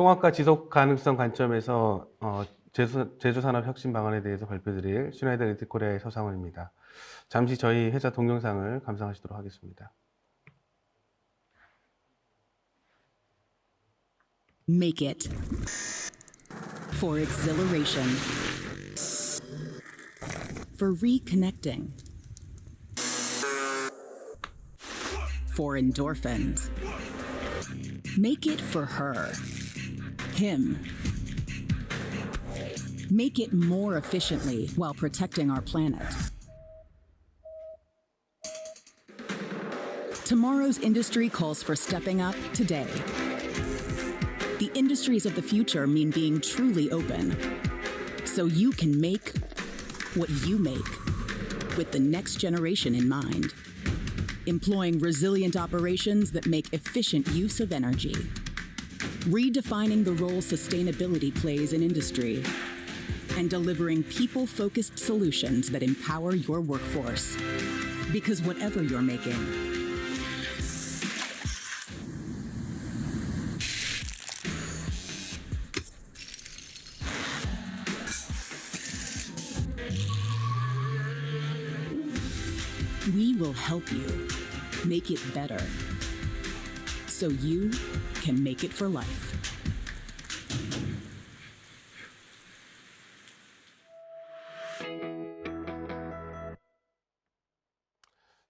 통합과 지속 가능성 관점에서 제조산업 혁신 방안에 대해서 발표드릴 슈나이더 일렉트릭 코리아의 서상원입니다. 잠시 저희 회사 동영상을 감상하시도록 하겠습니다. Make it for exhilaration, for reconnecting, for endorphins. Make it for her, him. Make it more efficiently while protecting our planet. Tomorrow's industry calls for stepping up today. The industries of the future mean being truly open, so you can make what you make with the next generation in mind. Employing resilient operations that make efficient use of energy. Redefining the role sustainability plays in industry. And delivering people-focused solutions that empower your workforce. Because whatever you're making, we will help you make it better so you can make it for life.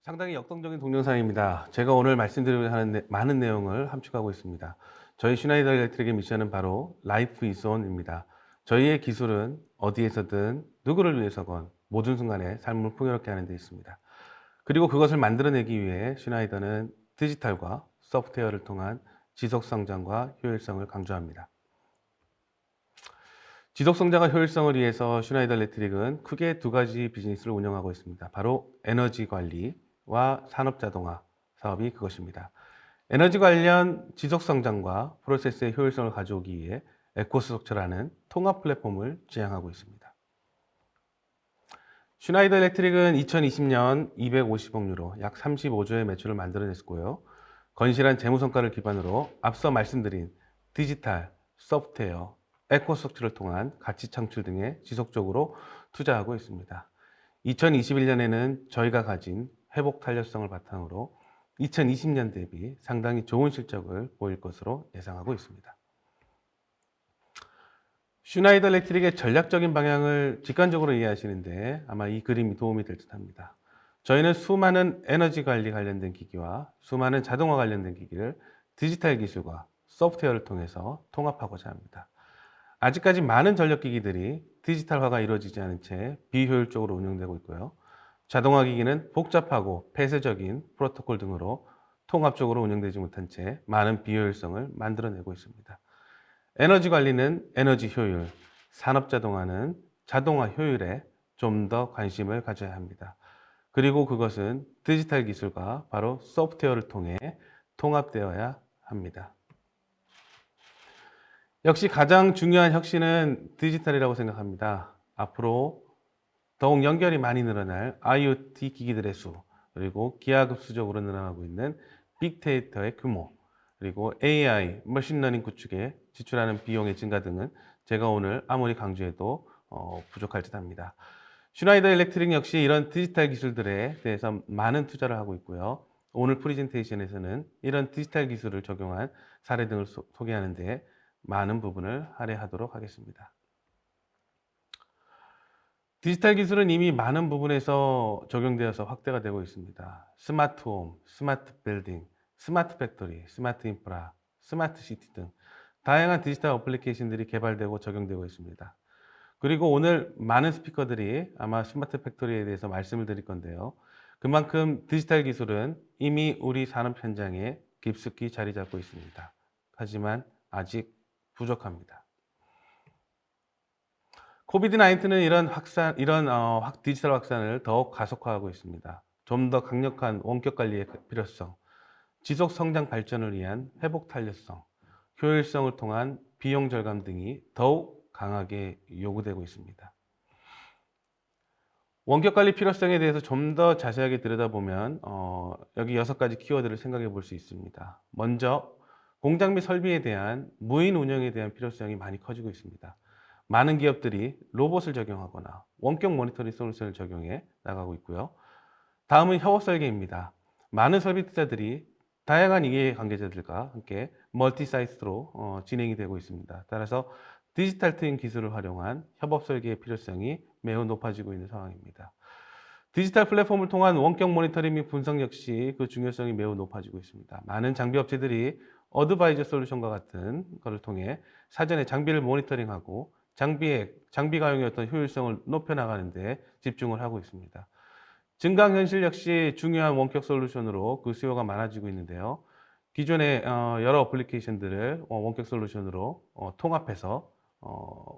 상당히 역동적인 동영상입니다. 제가 오늘 말씀드리고자 하는 많은 내용을 함축하고 있습니다. 저희 슈나이더 일렉트릭의 미션은 바로 라이프 이즈 온입니다. 저희의 기술은 어디에서든 누구를 위해서건 모든 순간에 삶을 풍요롭게 하는 데 있습니다. 그리고 그것을 만들어내기 위해 슈나이더는 디지털과 소프트웨어를 통한 지속성장과 효율성을 강조합니다. 지속성장과 효율성을 위해서 슈나이더 일렉트릭은 크게 두 가지 비즈니스를 운영하고 있습니다. 바로 에너지 관리와 산업자동화 사업이 그것입니다. 에너지 관련 지속성장과 프로세스의 효율성을 가져오기 위해 에코스톡처라는 통합 플랫폼을 지향하고 있습니다. 슈나이더 일렉트릭은 2020년 250억 유로, 약 35조의 매출을 만들어냈고요. 건실한 재무성과를 기반으로 앞서 말씀드린 디지털, 소프트웨어, 에코스톡처를 통한 가치 창출 등에 지속적으로 투자하고 있습니다. 2021년에는 저희가 가진 회복 탄력성을 바탕으로 2020년 대비 상당히 좋은 실적을 보일 것으로 예상하고 있습니다. 슈나이더 일렉트릭의 전략적인 방향을 직관적으로 이해하시는데 아마 이 그림이 도움이 될 듯 합니다. 저희는 수많은 에너지 관리 관련된 기기와 수많은 자동화 관련된 기기를 디지털 기술과 소프트웨어를 통해서 통합하고자 합니다. 아직까지 많은 전력기기들이 디지털화가 이루어지지 않은 채 비효율적으로 운영되고 있고요. 자동화 기기는 복잡하고 폐쇄적인 프로토콜 등으로 통합적으로 운영되지 못한 채 많은 비효율성을 만들어내고 있습니다. 에너지 관리는 에너지 효율, 산업 자동화는 자동화 효율에 좀 더 관심을 가져야 합니다. 그리고 그것은 디지털 기술과 바로 소프트웨어를 통해 통합되어야 합니다. 역시 가장 중요한 혁신은 디지털이라고 생각합니다. 앞으로 더욱 연결이 많이 늘어날 IoT 기기들의 수, 그리고 기하급수적으로 늘어나고 있는 빅데이터의 규모, 그리고 AI, 머신러닝 구축에 지출하는 비용의 증가 등은 제가 오늘 아무리 강조해도 부족할 듯 합니다. 슈나이더 일렉트릭 역시 이런 디지털 기술들에 대해서 많은 투자를 하고 있고요. 오늘 프레젠테이션에서는 이런 디지털 기술을 적용한 사례 등을 소개하는 데 많은 부분을 할애하도록 하겠습니다. 디지털 기술은 이미 많은 부분에서 적용되어서 확대가 되고 있습니다. 스마트 홈, 스마트 빌딩, 스마트 팩토리, 스마트 인프라, 스마트 시티 등 다양한 디지털 어플리케이션들이 개발되고 적용되고 있습니다. 그리고 오늘 많은 스피커들이 아마 스마트 팩토리에 대해서 말씀을 드릴 건데요. 그만큼 디지털 기술은 이미 우리 산업 현장에 깊숙이 자리 잡고 있습니다. 하지만 아직 부족합니다. 코비드-19는 이런 디지털 확산을 더욱 가속화하고 있습니다. 좀 더 강력한 원격 관리의 필요성, 지속 성장 발전을 위한 회복 탄력성, 효율성을 통한 비용 절감 등이 더욱 강하게 요구되고 있습니다. 원격 관리 필요성에 대해서 좀 더 자세하게 들여다보면 여기 6가지 키워드를 생각해 볼 수 있습니다. 먼저 공장 및 설비에 대한 무인 운영에 대한 필요성이 많이 커지고 있습니다. 많은 기업들이 로봇을 적용하거나 원격 모니터링 솔루션을 적용해 나가고 있고요. 다음은 협업 설계입니다. 많은 설비 투자들이 다양한 이해 관계자들과 함께 멀티 사이트로 진행이 되고 있습니다. 따라서 디지털 트윈 기술을 활용한 협업 설계의 필요성이 매우 높아지고 있는 상황입니다. 디지털 플랫폼을 통한 원격 모니터링 및 분석 역시 그 중요성이 매우 높아지고 있습니다. 많은 장비 업체들이 어드바이저 솔루션과 같은 것을 통해 사전에 장비를 모니터링하고 장비 가용의 어떤 효율성을 높여나가는 데 집중을 하고 있습니다. 증강현실 역시 중요한 원격 솔루션으로 그 수요가 많아지고 있는데요. 기존의 여러 어플리케이션들을 원격 솔루션으로 통합해서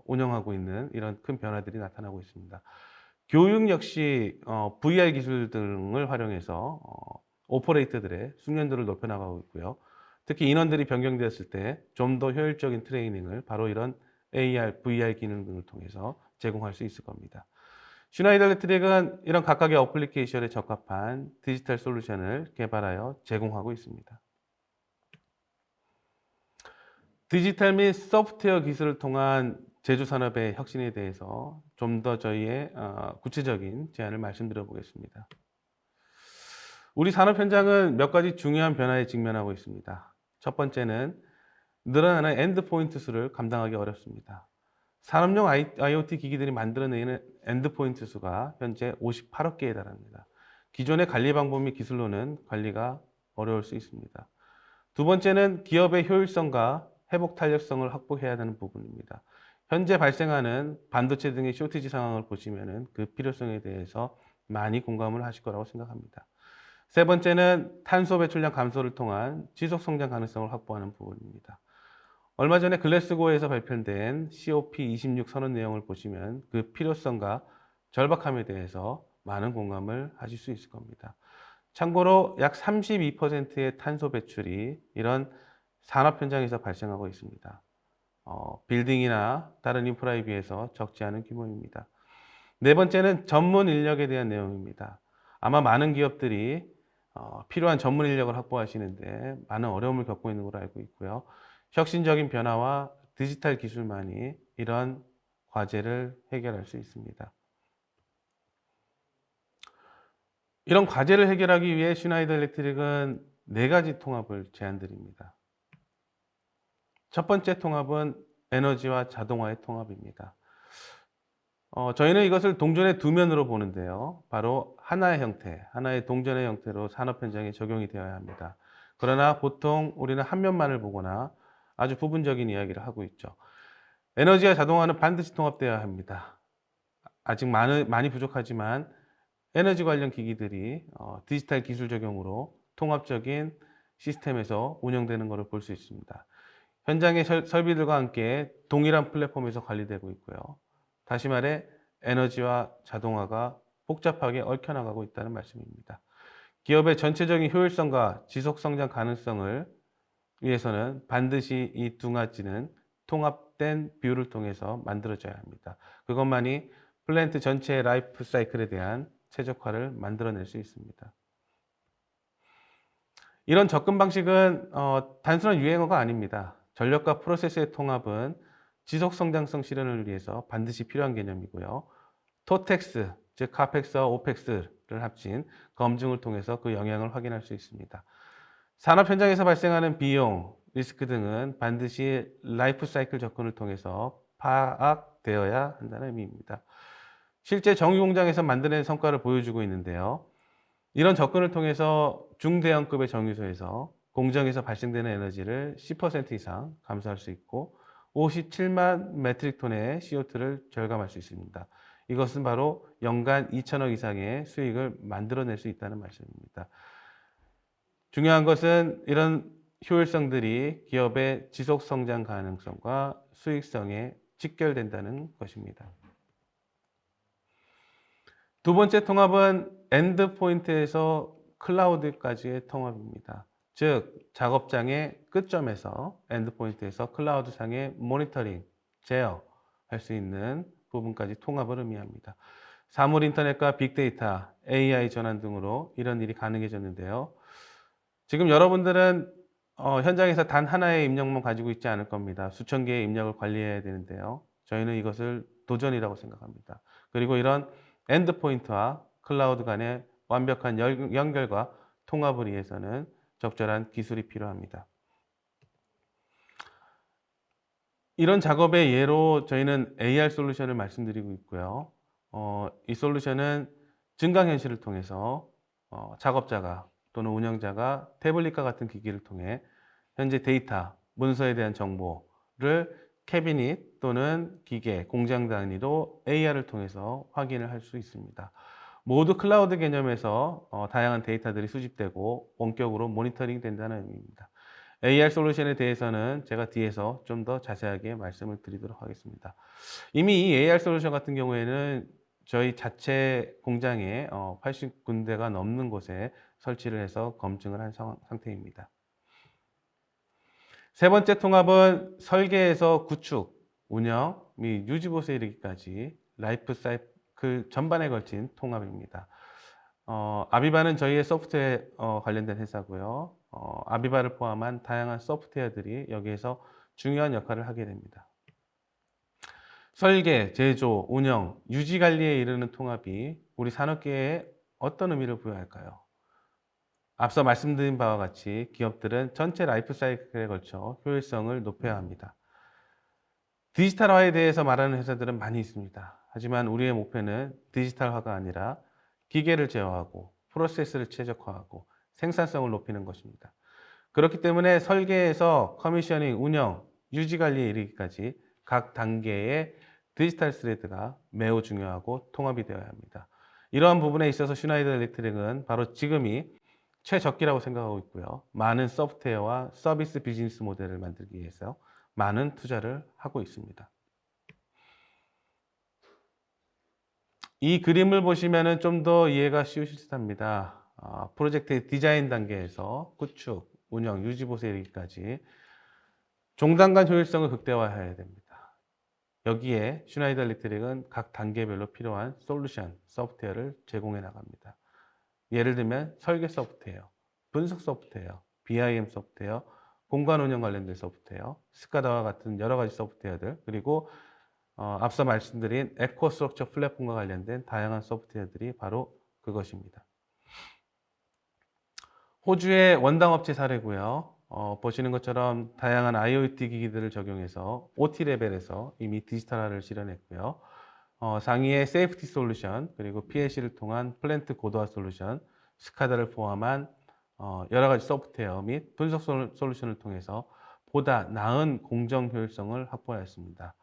운영하고 있는 이런 큰 변화들이 나타나고 있습니다. 교육 역시 VR 기술 등을 활용해서 오퍼레이터들의 숙련도를 높여나가고 있고요. 특히 인원들이 변경되었을 때 좀 더 효율적인 트레이닝을 바로 이런 AR, VR 기능 등을 통해서 제공할 수 있을 겁니다. 슈나이더 일렉트릭은 이런 각각의 어플리케이션에 적합한 디지털 솔루션을 개발하여 제공하고 있습니다. 디지털 및 소프트웨어 기술을 통한 제조 산업의 혁신에 대해서 좀 더 저희의 구체적인 제안을 말씀드려 보겠습니다. 우리 산업 현장은 몇 가지 중요한 변화에 직면하고 있습니다. 첫 번째는 늘어나는 엔드포인트 수를 감당하기 어렵습니다. 산업용 IoT 기기들이 만들어내는 엔드포인트 수가 현재 58억 개에 달합니다. 기존의 관리 방법 및 기술로는 관리가 어려울 수 있습니다. 두 번째는 기업의 효율성과 회복 탄력성을 확보해야 하는 부분입니다. 현재 발생하는 반도체 등의 쇼티지 상황을 보시면 그 필요성에 대해서 많이 공감을 하실 거라고 생각합니다. 세 번째는 탄소 배출량 감소를 통한 지속 성장 가능성을 확보하는 부분입니다. 얼마 전에 글래스고에서 발표된 COP26 선언 내용을 보시면 그 필요성과 절박함에 대해서 많은 공감을 하실 수 있을 겁니다. 참고로 약 32%의 탄소 배출이 이런 산업 현장에서 발생하고 있습니다. 빌딩이나 다른 인프라에 비해서 적지 않은 규모입니다. 네 번째는 전문 인력에 대한 내용입니다. 아마 많은 기업들이 필요한 전문 인력을 확보하시는데 많은 어려움을 겪고 있는 걸로 알고 있고요. 혁신적인 변화와 디지털 기술만이 이런 과제를 해결할 수 있습니다. 이런 과제를 해결하기 위해 슈나이더 일렉트릭은 4가지 통합을 제안드립니다. 첫 번째 통합은 에너지와 자동화의 통합입니다. 저희는 이것을 동전의 두 면으로 보는데요. 바로 하나의 형태, 하나의 동전의 형태로 산업 현장에 적용이 되어야 합니다. 그러나 보통 우리는 한 면만을 보거나 아주 부분적인 이야기를 하고 있죠. 에너지와 자동화는 반드시 통합되어야 합니다. 아직 많이 부족하지만 에너지 관련 기기들이 디지털 기술 적용으로 통합적인 시스템에서 운영되는 것을 볼 수 있습니다. 현장의 설비들과 함께 동일한 플랫폼에서 관리되고 있고요. 다시 말해 에너지와 자동화가 복잡하게 얽혀나가고 있다는 말씀입니다. 기업의 전체적인 효율성과 지속성장 가능성을 위해서는 반드시 이 두 가지는 통합된 비율을 통해서 만들어져야 합니다. 그것만이 플랜트 전체의 라이프 사이클에 대한 최적화를 만들어낼 수 있습니다. 이런 접근 방식은 단순한 유행어가 아닙니다. 전력과 프로세스의 통합은 지속 성장성 실현을 위해서 반드시 필요한 개념이고요. 토텍스, 즉 카펙스와 오펙스를 합친 검증을 통해서 그 영향을 확인할 수 있습니다. 산업 현장에서 발생하는 비용, 리스크 등은 반드시 라이프 사이클 접근을 통해서 파악되어야 한다는 의미입니다. 실제 정유 공장에서 만드는 성과를 보여주고 있는데요. 이런 접근을 통해서 중대형급의 정유소에서 공정에서 발생되는 에너지를 10% 이상 감소할 수 있고 57만 메트릭 톤의 CO2를 절감할 수 있습니다. 이것은 바로 연간 2천억 이상의 수익을 만들어낼 수 있다는 말씀입니다. 중요한 것은 이런 효율성들이 기업의 지속 성장 가능성과 수익성에 직결된다는 것입니다. 두 번째 통합은 엔드포인트에서 클라우드까지의 통합입니다. 즉 작업장의 끝점에서 엔드포인트에서 클라우드상의 모니터링, 제어할 수 있는 부분까지 통합을 의미합니다. 사물 인터넷과 빅데이터, AI 전환 등으로 이런 일이 가능해졌는데요. 지금 여러분들은 현장에서 단 하나의 입력만 가지고 있지 않을 겁니다. 수천 개의 입력을 관리해야 되는데요. 저희는 이것을 도전이라고 생각합니다. 그리고 이런 엔드포인트와 클라우드 간의 완벽한 연결과 통합을 위해서는 적절한 기술이 필요합니다. 이런 작업의 예로 저희는 AR 솔루션을 말씀드리고 있고요. 이 솔루션은 증강현실을 통해서 작업자가 또는 운영자가 태블릿과 같은 기기를 통해 현재 데이터, 문서에 대한 정보를 캐비닛 또는 기계, 공장 단위로 AR을 통해서 확인을 할 수 있습니다. 모두 클라우드 개념에서 다양한 데이터들이 수집되고 원격으로 모니터링 된다는 의미입니다. AR 솔루션에 대해서는 제가 뒤에서 좀 더 자세하게 말씀을 드리도록 하겠습니다. 이미 이 AR 솔루션 같은 경우에는 저희 자체 공장에 80군데가 넘는 곳에 설치를 해서 검증을 한 상태입니다. 세 번째 통합은 설계에서 구축, 운영 및 유지 보수에 이르기까지 라이프 사이클 전반에 걸친 통합입니다. 아비바는 저희의 소프트웨어 관련된 회사고요. 아비바를 포함한 다양한 소프트웨어들이 여기에서 중요한 역할을 하게 됩니다. 설계, 제조, 운영, 유지 관리에 이르는 통합이 우리 산업계에 어떤 의미를 부여할까요? 앞서 말씀드린 바와 같이 기업들은 전체 라이프 사이클에 걸쳐 효율성을 높여야 합니다. 디지털화에 대해서 말하는 회사들은 많이 있습니다. 하지만 우리의 목표는 디지털화가 아니라 기계를 제어하고 프로세스를 최적화하고 생산성을 높이는 것입니다. 그렇기 때문에 설계에서 커미셔닝, 운영, 유지 관리에 이르기까지 각 단계의 디지털 스레드가 매우 중요하고 통합이 되어야 합니다. 이러한 부분에 있어서 슈나이더 일렉트릭은 바로 지금이 최적기라고 생각하고 있고요. 많은 소프트웨어와 서비스 비즈니스 모델을 만들기 위해서 많은 투자를 하고 있습니다. 이 그림을 보시면 좀 더 이해가 쉬우실 듯합니다. 프로젝트의 디자인 단계에서 구축, 운영, 유지 보수에 이르기까지 종단간 효율성을 극대화해야 됩니다. 여기에 슈나이더 일렉트릭은 각 단계별로 필요한 솔루션, 소프트웨어를 제공해 나갑니다. 예를 들면 설계 소프트웨어, 분석 소프트웨어, BIM 소프트웨어, 공간 운영 관련된 소프트웨어, 스카다와 같은 여러 가지 소프트웨어들, 그리고 앞서 말씀드린 에코 스트럭처 플랫폼과 관련된 다양한 소프트웨어들이 바로 그것입니다. 호주의 원당 업체 사례고요. 보시는 것처럼 다양한 IoT 기기들을 적용해서 OT 레벨에서 이미 디지털화를 실현했고요. 상위의 세이프티 솔루션, 그리고 PLC를 통한 플랜트 고도화 솔루션, 스카다를 포함한 여러 가지 소프트웨어 및 분석 솔루션을 통해서 보다 나은 공정 효율성을 확보하였습니다.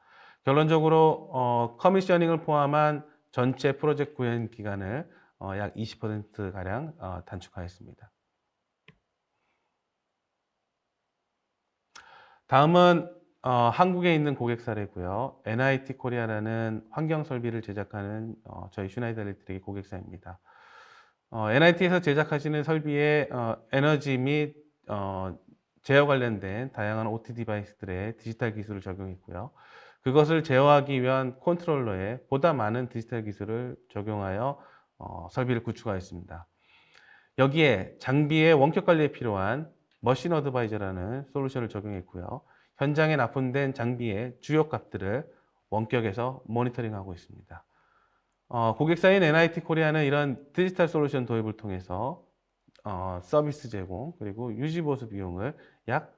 결론적으로 커미셔닝을 포함한 전체 프로젝트 구현 기간을 약 20%가량 단축하였습니다. 다음은 한국에 있는 고객 사례고요. NIT 코리아라는 환경 설비를 제작하는 저희 슈나이더 일렉트릭의 고객사입니다. NIT에서 제작하시는 설비에 에너지 및 제어 관련된 다양한 OT 디바이스들의 디지털 기술을 적용했고요. 그것을 제어하기 위한 컨트롤러에 보다 많은 디지털 기술을 적용하여 설비를 구축하였습니다. 여기에 장비의 원격 관리에 필요한 머신 어드바이저라는 솔루션을 적용했고요. 현장에 납품된 장비의 주요 값들을 원격에서 모니터링하고 있습니다. 고객사인 NIT 코리아는 이런 디지털 솔루션 도입을 통해서 서비스 제공 그리고 유지 보수 비용을 약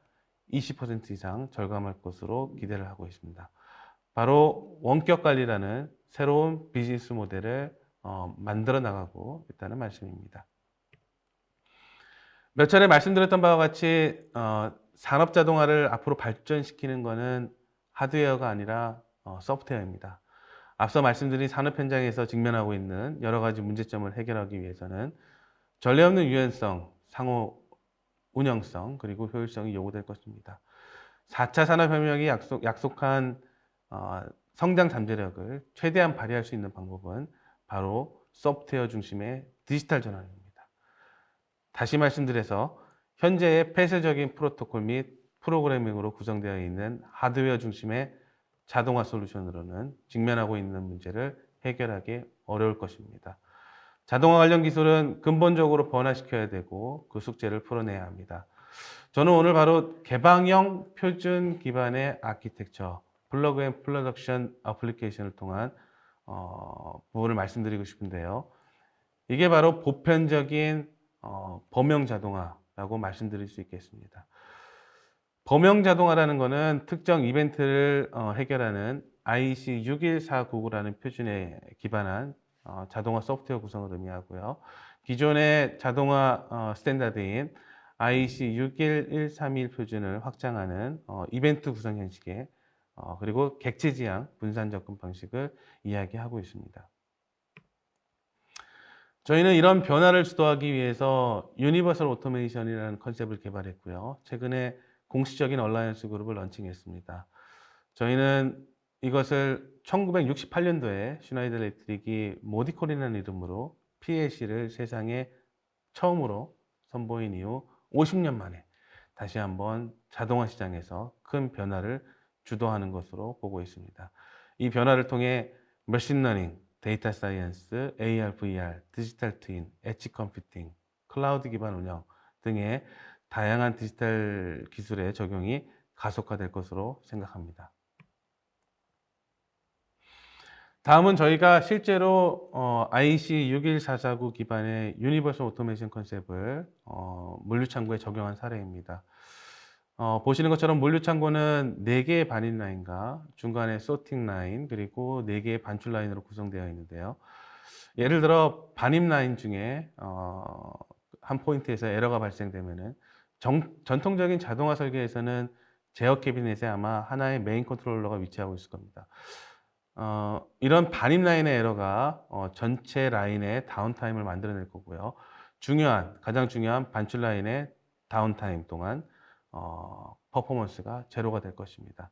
20% 이상 절감할 것으로 기대를 하고 있습니다. 바로 원격 관리라는 새로운 비즈니스 모델을 만들어 나가고 있다는 말씀입니다. 몇 차례 말씀드렸던 바와 같이 산업 자동화를 앞으로 발전시키는 것은 하드웨어가 아니라 소프트웨어입니다. 앞서 말씀드린 산업 현장에서 직면하고 있는 여러 가지 문제점을 해결하기 위해서는 전례 없는 유연성, 상호 운영성, 그리고 효율성이 요구될 것입니다. 4차 산업혁명이 약속한 성장 잠재력을 최대한 발휘할 수 있는 방법은 바로 소프트웨어 중심의 디지털 전환입니다. 다시 말씀드려서 현재의 폐쇄적인 프로토콜 및 프로그래밍으로 구성되어 있는 하드웨어 중심의 자동화 솔루션으로는 직면하고 있는 문제를 해결하기 어려울 것입니다. 자동화 관련 기술은 근본적으로 변화시켜야 되고 그 숙제를 풀어내야 합니다. 저는 오늘 바로 개방형 표준 기반의 아키텍처, 플러그 앤 프로덕션 어플리케이션을 통한 부분을 말씀드리고 싶은데요. 이게 바로 보편적인 범용 자동화라고 말씀드릴 수 있겠습니다. 범용 자동화라는 것은 특정 이벤트를 해결하는 IEC61499라는 표준에 기반한 자동화 소프트웨어 구성을 의미하고요. 기존의 자동화 스탠다드인 IEC61131 표준을 확장하는 이벤트 구성 형식의 그리고 객체 지향 분산 접근 방식을 이야기하고 있습니다. 저희는 이런 변화를 주도하기 위해서 유니버설 오토메이션이라는 컨셉을 개발했고요. 최근에 공식적인 얼라이언스 그룹을 런칭했습니다. 저희는 이것을 1968년도에 슈나이더 일렉트릭이 모디콜이라는 이름으로 PLC를 세상에 처음으로 선보인 이후 50년 만에 다시 한번 자동화 시장에서 큰 변화를 주도하는 것으로 보고 있습니다. 이 변화를 통해 머신러닝, 데이터 사이언스, AR, VR, 디지털 트윈, 엣지 컴퓨팅, 클라우드 기반 운영 등의 다양한 디지털 기술의 적용이 가속화될 것으로 생각합니다. 다음은 저희가 실제로 IEC 61449 기반의 유니버설 오토메이션 컨셉을 물류창고에 적용한 사례입니다. 보시는 것처럼 물류창고는 4개의 반입 라인과 중간에 소팅 라인 그리고 4개의 반출 라인으로 구성되어 있는데요. 예를 들어 반입 라인 중에 한 포인트에서 에러가 발생되면은 전통적인 자동화 설계에서는 제어 캐비넷에 아마 하나의 메인 컨트롤러가 위치하고 있을 겁니다. 이런 반입 라인의 에러가 전체 라인의 다운타임을 만들어낼 거고요. 가장 중요한 반출 라인의 다운타임 동안 퍼포먼스가 제로가 될 것입니다.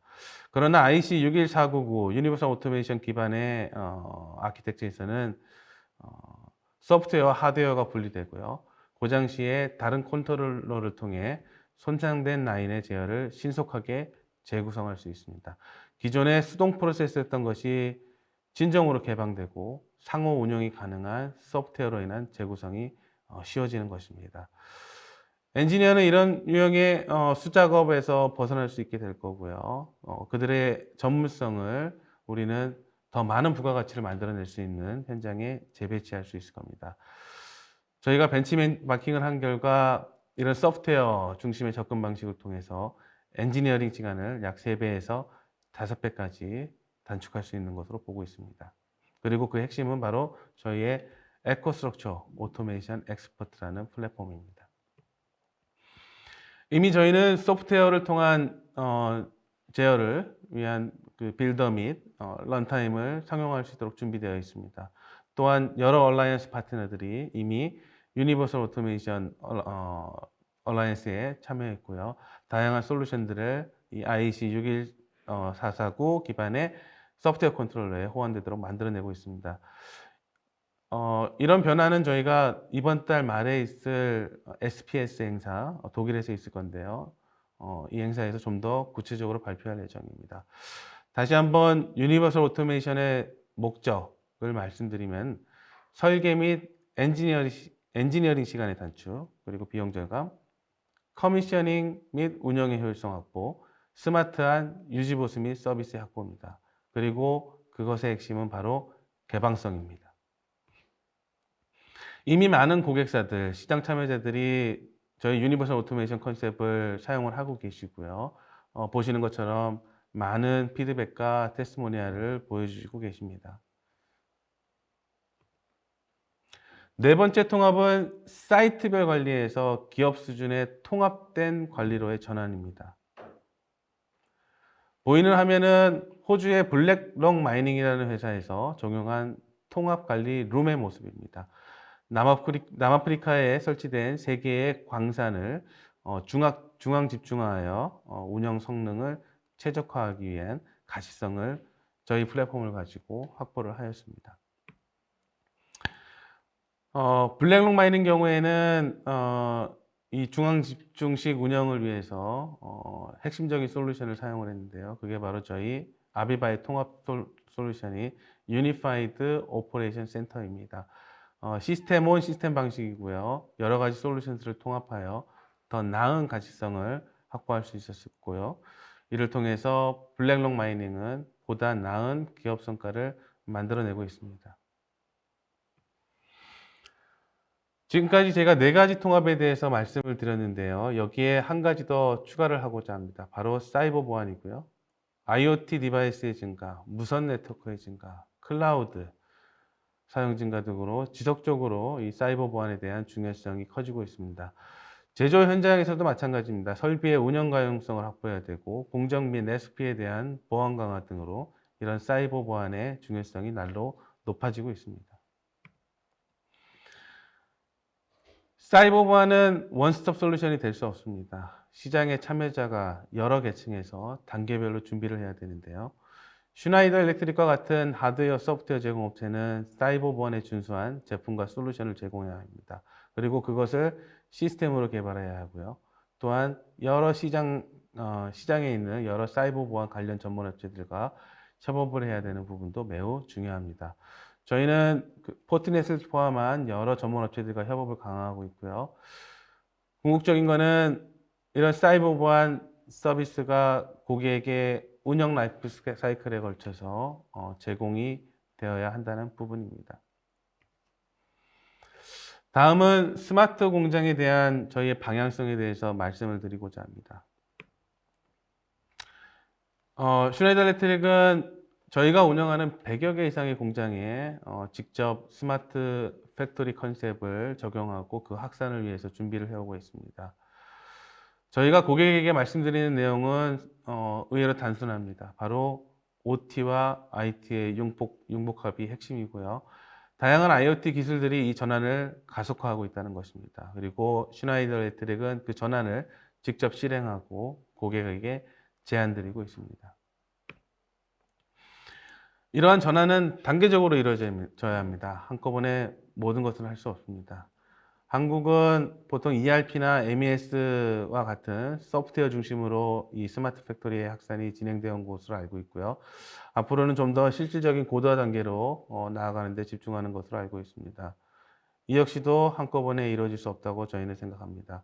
그러나 IC 61499 유니버설 오토메이션 기반의 아키텍처에서는 소프트웨어와 하드웨어가 분리되고요. 고장 시에 다른 컨트롤러를 통해 손상된 라인의 제어를 신속하게 재구성할 수 있습니다. 기존의 수동 프로세스였던 것이 진정으로 개방되고 상호 운영이 가능한 소프트웨어로 인한 재구성이 쉬워지는 것입니다. 엔지니어는 이런 유형의 수작업에서 벗어날 수 있게 될 거고요. 그들의 전문성을 우리는 더 많은 부가가치를 만들어낼 수 있는 현장에 재배치할 수 있을 겁니다. 저희가 벤치마킹을 한 결과 이런 소프트웨어 중심의 접근 방식을 통해서 엔지니어링 시간을 약 3배에서 5배까지 단축할 수 있는 것으로 보고 있습니다. 그리고 그 핵심은 바로 저희의 에코스트럭처 오토메이션 엑스퍼트라는 플랫폼입니다. 이미 저희는 소프트웨어를 통한 제어를 위한 그 빌더 및 런타임을 상용할 수 있도록 준비되어 있습니다. 또한 여러 얼라이언스 파트너들이 이미 유니버설 오토메이션 얼라이언스에 참여했고요. 다양한 솔루션들을 이 IEC 61449 기반의 소프트웨어 컨트롤러에 호환되도록 만들어내고 있습니다. 이런 변화는 저희가 이번 달 말에 있을 SPS 행사, 독일에서 있을 건데요. 이 행사에서 좀 더 구체적으로 발표할 예정입니다. 다시 한번 유니버설 오토메이션의 목적을 말씀드리면 설계 및 엔지니어링 시간의 단축, 그리고 비용 절감, 커미셔닝 및 운영의 효율성 확보, 스마트한 유지 보수 및 서비스의 확보입니다. 그리고 그것의 핵심은 바로 개방성입니다. 이미 많은 고객사들, 시장 참여자들이 저희 유니버설 오토메이션 컨셉을 사용을 하고 계시고요. 보시는 것처럼 많은 피드백과 테스티모니얼을 보여주시고 계십니다. 네 번째 통합은 사이트별 관리에서 기업 수준의 통합된 관리로의 전환입니다. 보이는 화면은 호주의 블랙록 마이닝이라는 회사에서 적용한 통합관리 룸의 모습입니다. 남아프리카에 설치된 3개의 광산을 중앙 집중화하여 운영 성능을 최적화하기 위한 가시성을 저희 플랫폼을 가지고 확보를 하였습니다. 블랙록 마이닝 경우에는 이 중앙 집중식 운영을 위해서 핵심적인 솔루션을 사용을 했는데요. 그게 바로 저희 아비바의 통합 솔루션이 유니파이드 오퍼레이션 센터입니다. 시스템 온 시스템 방식이고요. 여러 가지 솔루션들을 통합하여 더 나은 가시성을 확보할 수 있었고요. 이를 통해서 블랙록 마이닝은 보다 나은 기업 성과를 만들어내고 있습니다. 지금까지 제가 4가지 통합에 대해서 말씀을 드렸는데요. 여기에 한 가지 더 추가를 하고자 합니다. 바로 사이버 보안이고요. IoT 디바이스의 증가, 무선 네트워크의 증가, 클라우드 사용 증가 등으로 지속적으로 이 사이버 보안에 대한 중요성이 커지고 있습니다. 제조 현장에서도 마찬가지입니다. 설비의 운영 가용성을 확보해야 되고 공정 및 SP에 대한 보안 강화 등으로 이런 사이버 보안의 중요성이 날로 높아지고 있습니다. 사이버 보안은 원스톱 솔루션이 될 수 없습니다. 시장의 참여자가 여러 계층에서 단계별로 준비를 해야 되는데요. 슈나이더 일렉트릭과 같은 하드웨어, 소프트웨어 제공업체는 사이버 보안에 준수한 제품과 솔루션을 제공해야 합니다. 그리고 그것을 시스템으로 개발해야 하고요. 또한 여러 시장에 있는 여러 사이버 보안 관련 전문 업체들과 협업을 해야 되는 부분도 매우 중요합니다. 저희는 포트넷을 포함한 여러 전문 업체들과 협업을 강화하고 있고요. 궁극적인 거는 이런 사이버 보안 서비스가 고객에게 운영 라이프 사이클에 걸쳐서 제공이 되어야 한다는 부분입니다. 다음은 스마트 공장에 대한 저희의 방향성에 대해서 말씀을 드리고자 합니다. 슈나이더 일렉트릭은 저희가 운영하는 100여 개 이상의 공장에 직접 스마트 팩토리 컨셉을 적용하고 그 확산을 위해서 준비를 해오고 있습니다. 저희가 고객에게 말씀드리는 내용은 의외로 단순합니다. 바로 OT와 IT의 융복합이 핵심이고요. 다양한 IoT 기술들이 이 전환을 가속화하고 있다는 것입니다. 그리고 슈나이더 일렉트릭은 그 전환을 직접 실행하고 고객에게 제안드리고 있습니다. 이러한 전환은 단계적으로 이루어져야 합니다. 한꺼번에 모든 것을 할 수 없습니다. 한국은 보통 ERP나 MES와 같은 소프트웨어 중심으로 이 스마트 팩토리의 확산이 진행되어 온 것으로 알고 있고요. 앞으로는 좀 더 실질적인 고도화 단계로 나아가는 데 집중하는 것으로 알고 있습니다. 이 역시도 한꺼번에 이루어질 수 없다고 저희는 생각합니다.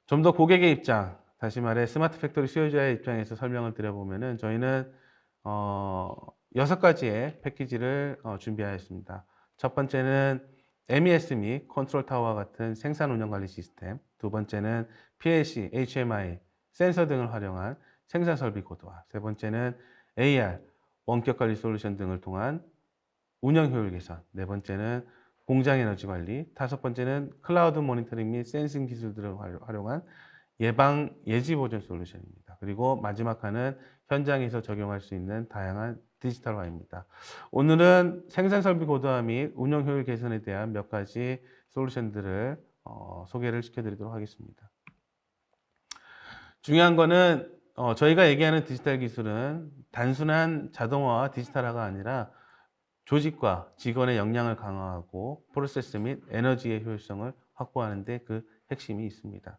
좀 더 고객의 입장, 다시 말해 스마트 팩토리 수요자의 입장에서 설명을 드려보면은 저희는 6가지의 패키지를 준비하였습니다. 첫 번째는 MES 및 컨트롤 타워와 같은 생산 운영 관리 시스템, 두 번째는 PLC, HMI, 센서 등을 활용한 생산 설비 고도화, 세 번째는 AR, 원격 관리 솔루션 등을 통한 운영 효율 개선, 네 번째는 공장 에너지 관리, 다섯 번째는 클라우드 모니터링 및 센싱 기술들을 활용한 예방 예지 보전 솔루션입니다. 그리고 마지막 하나는 현장에서 적용할 수 있는 다양한 디지털화입니다. 오늘은 생산 설비 고도화 및 운영 효율 개선에 대한 몇 가지 솔루션들을 소개를 시켜드리도록 하겠습니다. 중요한 거는 저희가 얘기하는 디지털 기술은 단순한 자동화와 디지털화가 아니라 조직과 직원의 역량을 강화하고 프로세스 및 에너지의 효율성을 확보하는 데 그 핵심이 있습니다.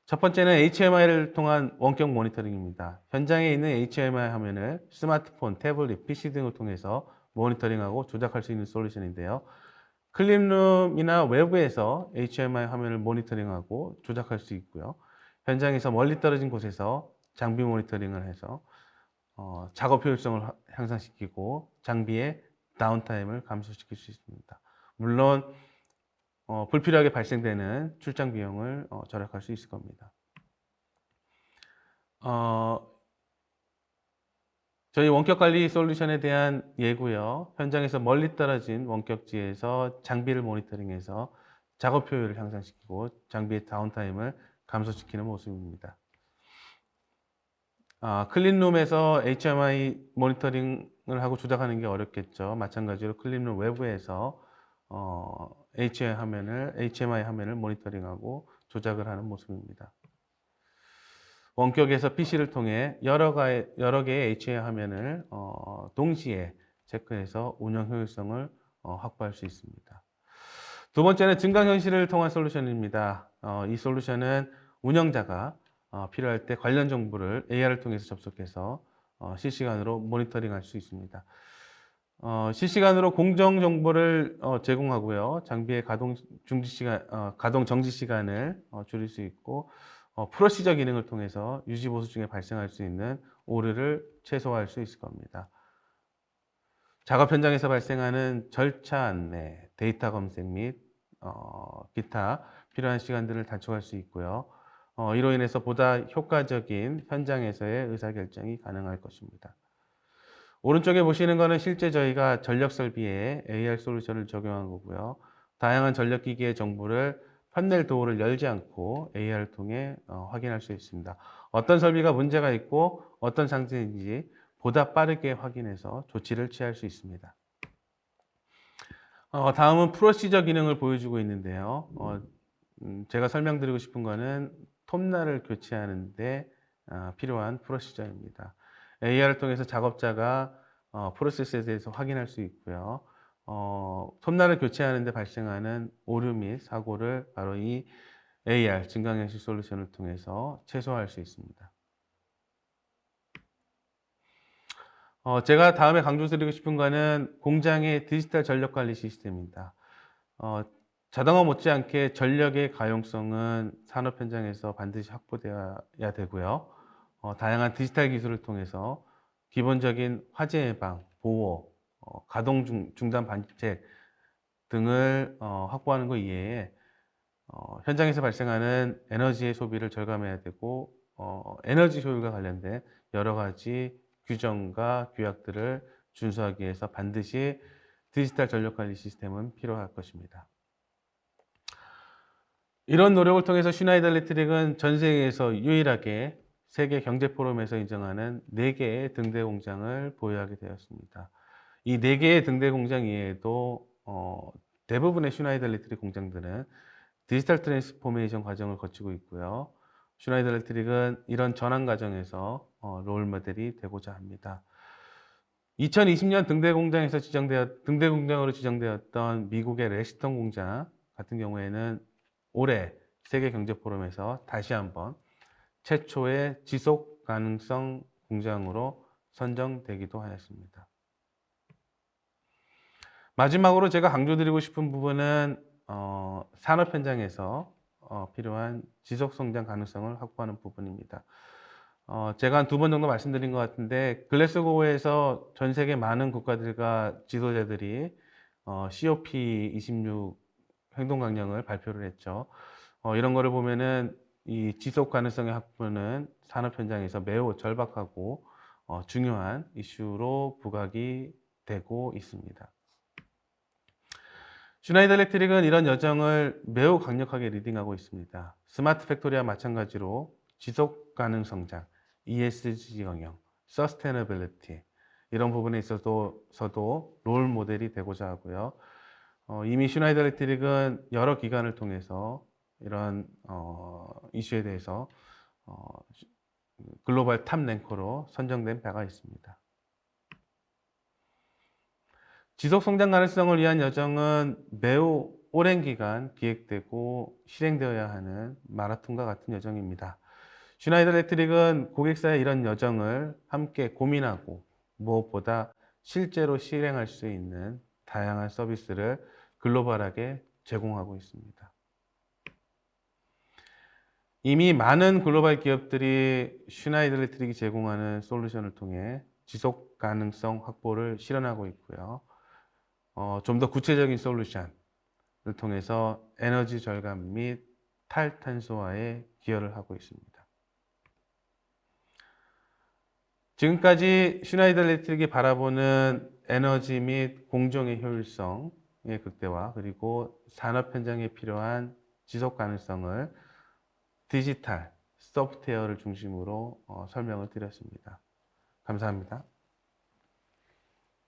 첫 번째는 HMI를 통한 원격 모니터링입니다. 현장에 있는 HMI 화면을 스마트폰, 태블릿, PC 등을 통해서 모니터링하고 조작할 수 있는 솔루션인데요. 클린룸이나 외부에서 HMI 화면을 모니터링하고 조작할 수 있고요. 현장에서 멀리 떨어진 곳에서 장비 모니터링을 해서 작업 효율성을 향상시키고 장비의 다운타임을 감소시킬 수 있습니다. 물론 불필요하게 발생되는 출장 비용을 절약할 수 있을 겁니다. 저희 원격 관리 솔루션에 대한 예고요. 현장에서 멀리 떨어진 원격지에서 장비를 모니터링해서 작업 효율을 향상시키고 장비의 다운타임을 감소시키는 모습입니다. 클린룸에서 HMI 모니터링을 하고 조작하는 게 어렵겠죠. 마찬가지로 클린룸 외부에서 HMI 화면을 모니터링하고 조작을 하는 모습입니다. 원격에서 PC를 통해 여러 개의 HMI 화면을 동시에 체크해서 운영 효율성을 확보할 수 있습니다. 두 번째는 증강현실을 통한 솔루션입니다. 이 솔루션은 운영자가 필요할 때 관련 정보를 AR을 통해서 접속해서 실시간으로 모니터링할 수 있습니다. 실시간으로 공정 정보를 제공하고요. 장비의 가동 정지 시간을 줄일 수 있고, 프로시저 기능을 통해서 유지 보수 중에 발생할 수 있는 오류를 최소화할 수 있을 겁니다. 작업 현장에서 발생하는 절차 안내, 데이터 검색 및 기타 필요한 시간들을 단축할 수 있고요. 이로 인해서 보다 효과적인 현장에서의 의사결정이 가능할 것입니다. 오른쪽에 보시는 것은 실제 저희가 전력 설비에 AR 솔루션을 적용한 거고요. 다양한 전력기기의 정보를 판넬 도어를 열지 않고 AR을 통해 확인할 수 있습니다. 어떤 설비가 문제가 있고 어떤 상태인지 보다 빠르게 확인해서 조치를 취할 수 있습니다. 다음은 프로시저 기능을 보여주고 있는데요. 제가 설명드리고 싶은 것은 톱날을 교체하는데 필요한 프로시저입니다. AR을 통해서 작업자가 프로세스에 대해서 확인할 수 있고요. 톱날을 교체하는데 발생하는 오류 및 사고를 바로 이 AR 증강현실 솔루션을 통해서 최소화할 수 있습니다. 제가 다음에 강조드리고 싶은 것은 공장의 디지털 전력 관리 시스템입니다. 자동화 못지않게 전력의 가용성은 산업 현장에서 반드시 확보되어야 되고요. 다양한 디지털 기술을 통해서 기본적인 화재 예방, 보호, 가동 중단 방지책 등을 확보하는 것 이외에 현장에서 발생하는 에너지의 소비를 절감해야 되고 에너지 효율과 관련된 여러 가지 규정과 규약들을 준수하기 위해서 반드시 디지털 전력관리 시스템은 필요할 것입니다. 이런 노력을 통해서 슈나이더 일렉트릭은 전 세계에서 유일하게 세계 경제 포럼에서 인정하는 4개의 등대 공장을 보유하게 되었습니다. 이 4개의 등대 공장 이외에도 대부분의 슈나이더 일렉트릭 공장들은 디지털 트랜스포메이션 과정을 거치고 있고요. 슈나이더 일렉트릭은 이런 전환 과정에서 롤 모델이 되고자 합니다. 2020년 등대 공장으로 지정되었던 미국의 레시턴 공장 같은 경우에는 올해 세계 경제 포럼에서 다시 한번 최초의 지속 가능성 공장으로 선정되기도 하였습니다. 마지막으로 제가 강조드리고 싶은 부분은 산업 현장에서 필요한 지속 성장 가능성을 확보하는 부분입니다. 제가 한 2번 정도 말씀드린 것 같은데 글래스고에서 전 세계 많은 국가들과 지도자들이 COP26 행동 강령을 발표를 했죠. 이런 거를 보면은 이 지속 가능성의 확보는 산업 현장에서 매우 절박하고 중요한 이슈로 부각이 되고 있습니다. 슈나이더 일렉트릭은 이런 여정을 매우 강력하게 리딩하고 있습니다. 스마트 팩토리와 마찬가지로 지속 가능 성장, ESG 경영, 서스테너빌리티 이런 부분에 있어서도 롤 모델이 되고자 하고요. 이미 슈나이더 일렉트릭은 여러 기관을 통해서 이런 이슈에 대해서 글로벌 탑 랭커로 선정된 바가 있습니다. 지속 성장 가능성을 위한 여정은 매우 오랜 기간 기획되고 실행되어야 하는 마라톤과 같은 여정입니다. 슈나이더 일렉트릭은 고객사의 이런 여정을 함께 고민하고 무엇보다 실제로 실행할 수 있는 다양한 서비스를 글로벌하게 제공하고 있습니다. 이미 많은 글로벌 기업들이 슈나이더 일렉트릭이 제공하는 솔루션을 통해 지속 가능성 확보를 실현하고 있고요. 좀 더 구체적인 솔루션을 통해서 에너지 절감 및 탈탄소화에 기여를 하고 있습니다. 지금까지 슈나이더 일렉트릭이 바라보는 에너지 및 공정의 효율성의 극대화 그리고 산업 현장에 필요한 지속 가능성을 디지털, 소프트웨어를 중심으로 설명을 드렸습니다. 감사합니다.